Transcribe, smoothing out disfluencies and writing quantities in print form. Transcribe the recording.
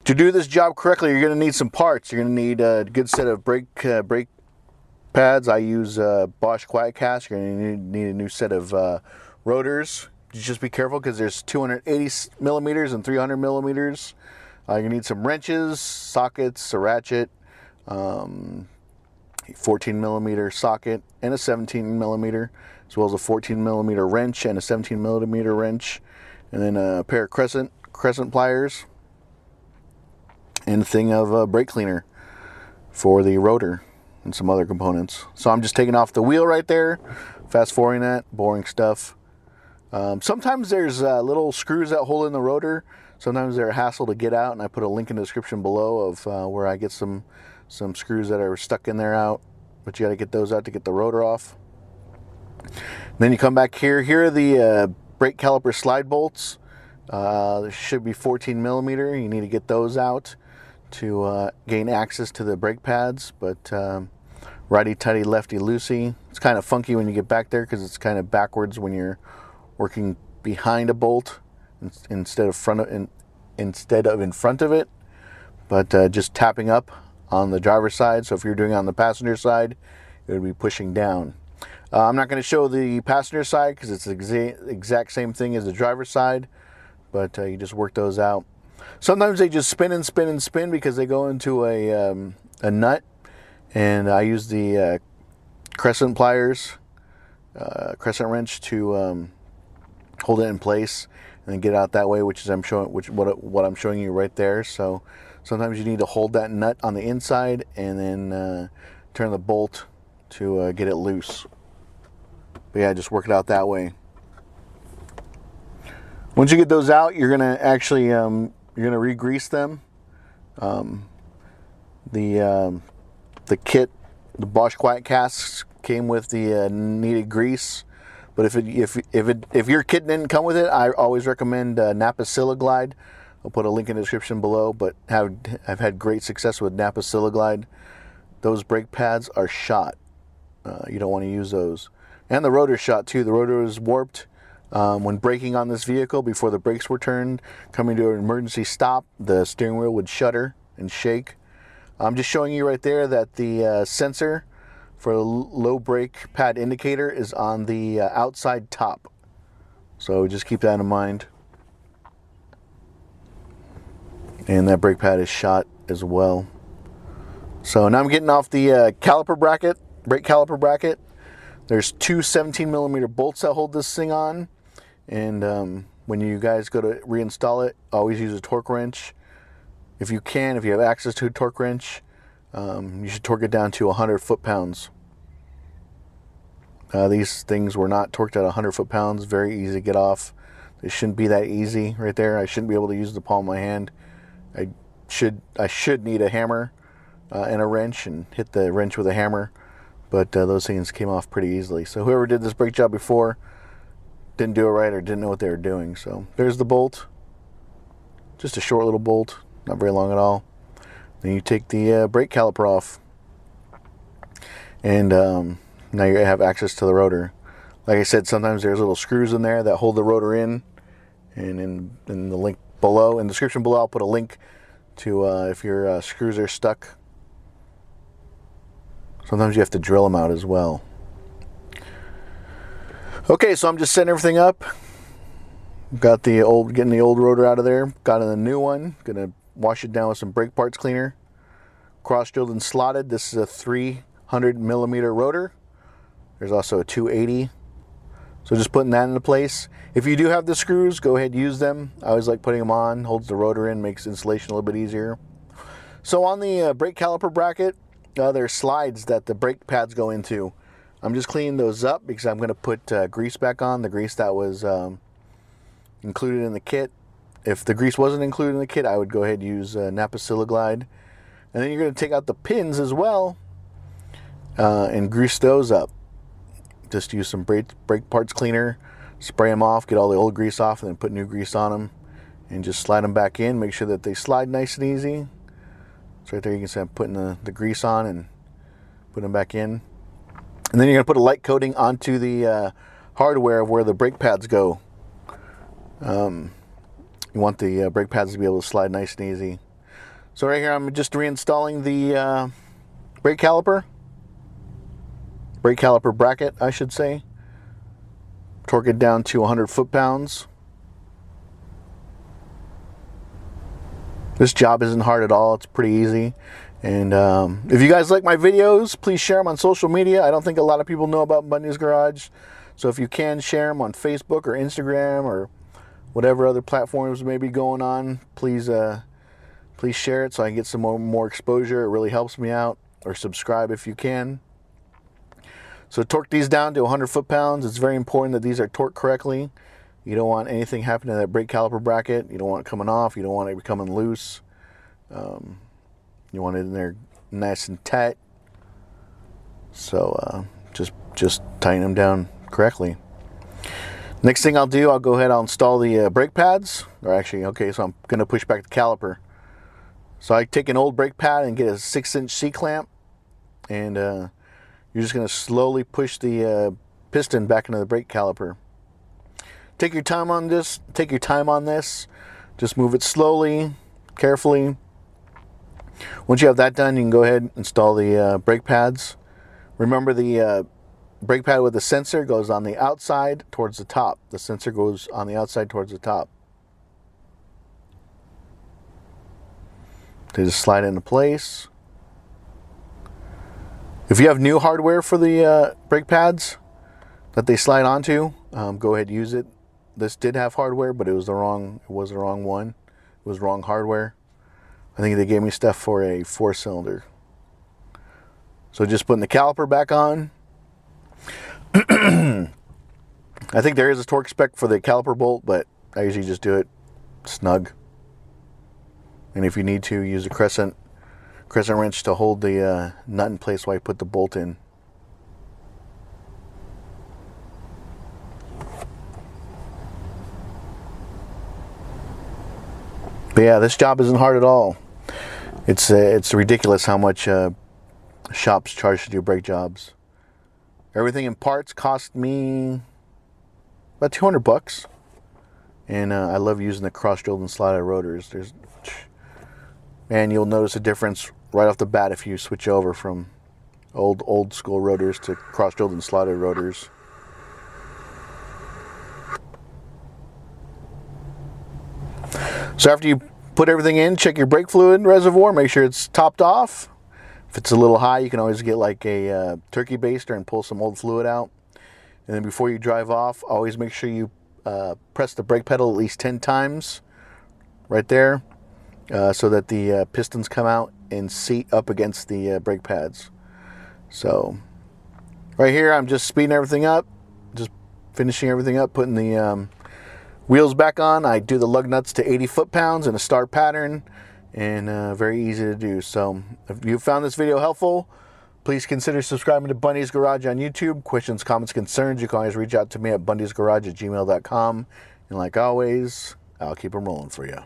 To do this job correctly, you're going to need some parts. You're going to need a good set of brake pads. I use Bosch Quiet Cast. You're going to need a new set of rotors. Just be careful because there's 280 millimeters and 300 millimeters. You're going to need some wrenches, sockets, a ratchet, 14 millimeter socket, and a 17 millimeter, as well as a 14 millimeter wrench and a 17 millimeter wrench, and then a pair of crescent pliers, and a thing of brake cleaner for the rotor, and some other components. So I'm just taking off the wheel right there, fast forwarding that, boring stuff. Sometimes there's little screws that hold in the rotor. Sometimes they're a hassle to get out, and I put a link in the description below of where I get some screws that are stuck in there out, but you got to get those out to get the rotor off. Then you come back here. Here are the brake caliper slide bolts. There should be 14 millimeter. You need to get those out to gain access to the brake pads, but righty-tighty, lefty-loosey. It's kind of funky when you get back there because it's kind of backwards when you're working behind a bolt instead of in front of it, but just tapping up on the driver's side. So if you're doing it on the passenger side, it would be pushing down. I'm not going to show the passenger side because it's the exact same thing as the driver's side, but you just work those out. Sometimes they just spin and spin and spin because they go into a nut, and I use the crescent pliers, crescent wrench to hold it in place and then get out that way, which is what I'm showing you right there. So sometimes you need to hold that nut on the inside and then turn the bolt to get it loose. But yeah, just work it out that way. Once you get those out, you're gonna actually you're gonna re-grease them. The kit, the Bosch Quiet Casts came with the needed grease. But if your kit didn't come with it, I always recommend Napa Siliglide. I'll put a link in the description below. But I've had great success with Napa Siliglide. Those brake pads are shot. You don't want to use those. And the rotor shot too. The rotor is warped. When braking on this vehicle, before the brakes were turned, coming to an emergency stop, the steering wheel would shudder and shake. I'm just showing you right there that the sensor for the low brake pad indicator is on the outside top. So just keep that in mind. And that brake pad is shot as well. So now I'm getting off the brake caliper bracket. There's two 17 millimeter bolts that hold this thing on. And when you guys go to reinstall it, always use a torque wrench. If you have access to a torque wrench, you should torque it down to 100 foot-pounds. These things were not torqued at 100 foot-pounds. Very easy to get off. They shouldn't be that easy right there. I shouldn't be able to use the palm of my hand. I should need a hammer and a wrench and hit the wrench with a hammer. But those things came off pretty easily. So whoever did this brake job before didn't do it right or didn't know what they were doing. So there's the bolt. Just a short little bolt. Not very long at all. Then you take the brake caliper off. And now you have access to the rotor. Like I said, sometimes there's little screws in there that hold the rotor in. And in the link below, in the description below, I'll put a link to if your screws are stuck. Sometimes you have to drill them out as well. Okay, so I'm just setting everything up. Got getting the old rotor out of there. Got in the new one. Gonna wash it down with some brake parts cleaner. Cross drilled and slotted. This is a 300 millimeter rotor. There's also a 280. So just putting that into place. If you do have the screws, go ahead and use them. I always like putting them on. Holds the rotor in, makes installation a little bit easier. So on the brake caliper bracket, there's slides that the brake pads go into. I'm just cleaning those up because I'm going to put grease back on, the grease that was included in the kit. If the grease wasn't included in the kit, I would go ahead and use Napa Siliglide. And then you're going to take out the pins as well and grease those up. Just use some brake parts cleaner, spray them off, get all the old grease off, and then put new grease on them. And just slide them back in. Make sure that they slide nice and easy. So right there you can see I'm putting the grease on and putting them back in. And then you're going to put a light coating onto the hardware of where the brake pads go. You want the brake pads to be able to slide nice and easy. So right here I'm just reinstalling the brake caliper bracket, I should say. Torque it down to 100 foot-pounds. This job isn't hard at all. It's pretty easy. And if you guys like my videos, please share them on social media. I don't think a lot of people know about Bundys Garage. So if you can, share them on Facebook or Instagram or whatever other platforms may be going on. Please please share it so I can get some more exposure. It really helps me out. Or subscribe if you can. So torque these down to 100 foot-pounds. It's very important that these are torqued correctly. You don't want anything happening to that brake caliper bracket. You don't want it coming off. You don't want it becoming loose. You want it in there nice and tight. So just tighten them down correctly. Next thing I'll do, I'll go ahead, I'll install the brake pads. Or actually, okay, so I'm going to push back the caliper. So I take an old brake pad and get a 6-inch C-clamp. And you're just going to slowly push the piston back into the brake caliper. Take your time on this. Just move it slowly, carefully. Once you have that done, you can go ahead and install the brake pads. Remember, the brake pad with the sensor goes on the outside towards the top. The sensor goes on the outside towards the top. They just slide into place. If you have new hardware for the brake pads that they slide onto, go ahead and use it. This did have hardware, but it was the wrong one. It was wrong hardware. I think they gave me stuff for a 4-cylinder. So just putting the caliper back on. I think there is a torque spec for the caliper bolt, but I usually just do it snug. And if you need to, use a crescent wrench to hold the nut in place while you put the bolt in. But yeah, this job isn't hard at all. It's ridiculous how much shops charge to do brake jobs. Everything in parts cost me about 200 bucks. And I love using the cross-drilled and slotted rotors. And you'll notice a difference right off the bat if you switch over from old school rotors to cross-drilled and slotted rotors. So after you put everything in, check your brake fluid reservoir, make sure it's topped off. If it's a little high, you can always get like a turkey baster and pull some old fluid out. And then before you drive off, always make sure you press the brake pedal at least 10 times right there, so that the pistons come out and seat up against the brake pads. So right here, I'm just speeding everything up, just finishing everything up, putting the wheels back on. I do the lug nuts to 80 foot-pounds in a star pattern, and very easy to do. So if you found this video helpful, please consider subscribing to Bundys Garage on YouTube. Questions, comments, concerns, you can always reach out to me at bundysgarage@gmail.com. And like always, I'll keep them rolling for you.